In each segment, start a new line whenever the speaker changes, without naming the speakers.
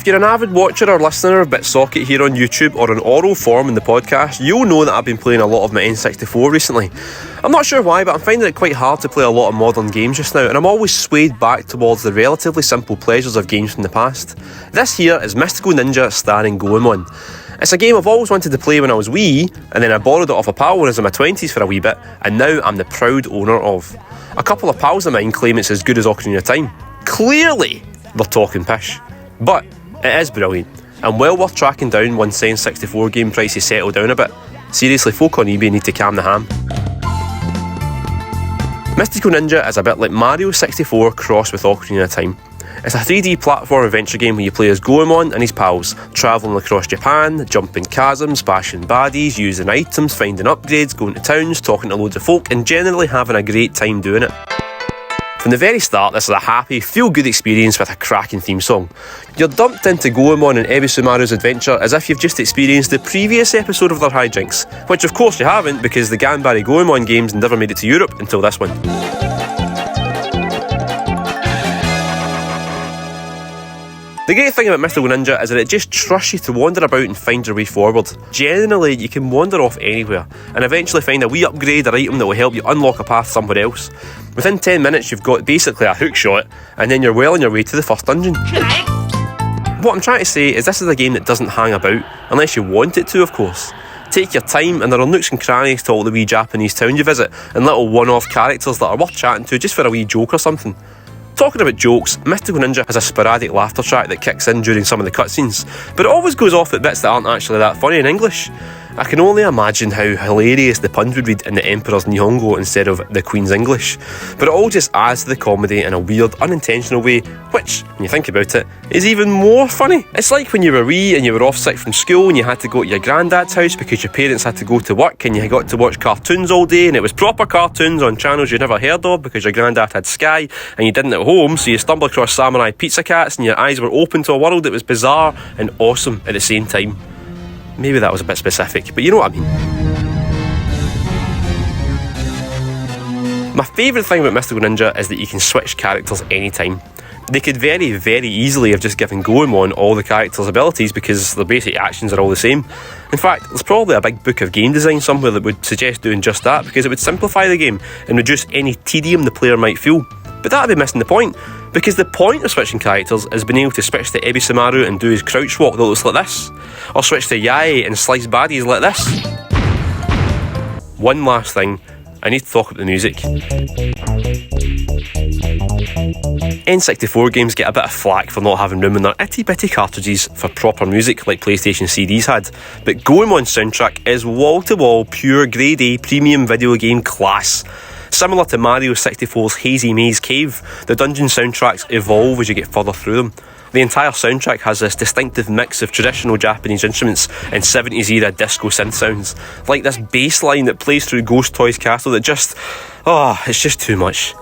If you're an avid watcher or listener of BitSocket here on YouTube or in oral form in the podcast, you'll know that I've been playing a lot of my N64 recently. I'm not sure why, but I'm finding it quite hard to play a lot of modern games just now, and I'm always swayed back towards the relatively simple pleasures of games from the past. This here is Mystical Ninja starring Goemon. It's a game I've always wanted to play when I was wee, and then I borrowed it off a pal when I was in my 20s for a wee bit, and now I'm the proud owner of. A couple of pals of mine claim it's as good as Ocarina of Time. Clearly, they're talking pish. But it is brilliant, and well worth tracking down once N64 game prices settle down a bit. Seriously, folk on eBay need to calm the ham. Mystical Ninja is a bit like Mario 64 crossed with Ocarina of Time. It's a 3D platform adventure game where you play as Goemon and his pals, travelling across Japan, jumping chasms, bashing baddies, using items, finding upgrades, going to towns, talking to loads of folk, and generally having a great time doing it. From the very start, this is a happy, feel-good experience with a cracking theme song. You're dumped into Goemon and Ebisumaru's adventure as if you've just experienced the previous episode of their hijinks, which of course you haven't because the Ganbare Goemon games never made it to Europe until this one. The great thing about Mystical Ninja is that it just trusts you to wander about and find your way forward. Generally, you can wander off anywhere and eventually find a wee upgrade or item that will help you unlock a path somewhere else. Within 10 minutes you've got basically a hook shot and then you're well on your way to the first dungeon. What I'm trying to say is this is a game that doesn't hang about, unless you want it to of course. Take your time and there are nooks and crannies to all the wee Japanese town you visit and little one-off characters that are worth chatting to just for a wee joke or something. Talking about jokes, Mystical Ninja has a sporadic laughter track that kicks in during some of the cutscenes, but it always goes off at bits that aren't actually that funny in English. I can only imagine how hilarious the puns would read in the Emperor's Nihongo instead of the Queen's English, but it all just adds to the comedy in a weird, unintentional way, which, when you think about it, is even more funny. It's like when you were wee and you were off sick from school and you had to go to your granddad's house because your parents had to go to work and you got to watch cartoons all day, and it was proper cartoons on channels you'd never heard of because your granddad had Sky and you didn't at home, so you stumbled across Samurai Pizza Cats and your eyes were open to a world that was bizarre and awesome at the same time. Maybe that was a bit specific, but you know what I mean. My favourite thing about Mystical Ninja is that you can switch characters anytime. They could very, very easily have just given Goemon all the characters' abilities because their basic actions are all the same. In fact, there's probably a big book of game design somewhere that would suggest doing just that because it would simplify the game and reduce any tedium the player might feel. But that'd be missing the point, because the point of switching characters is being able to switch to Ebisumaru and do his crouch walk that looks like this, or switch to Yae and slice baddies like this. One last thing, I need to talk about the music. N64 games get a bit of flack for not having room in their itty bitty cartridges for proper music like PlayStation CDs had, but Goemon's soundtrack is wall to wall pure grade A premium video game class. Similar to Mario 64's Hazy Maze Cave, the dungeon soundtracks evolve as you get further through them. The entire soundtrack has this distinctive mix of traditional Japanese instruments and 70s era disco synth sounds, like this bass line that plays through Ghost Toy's castle that just... it's just too much.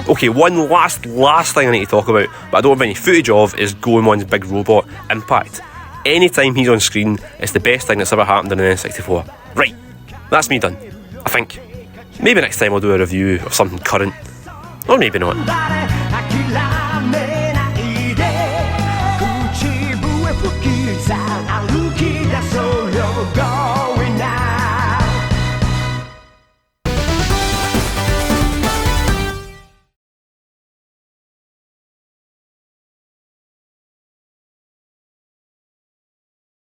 Okay, one last thing I need to talk about, but I don't have any footage of, is Goemon's big robot, Impact. Anytime he's on screen, it's the best thing that's ever happened in an N64. Right, that's me done, I think. Maybe next time I'll do a review of something current, or maybe not.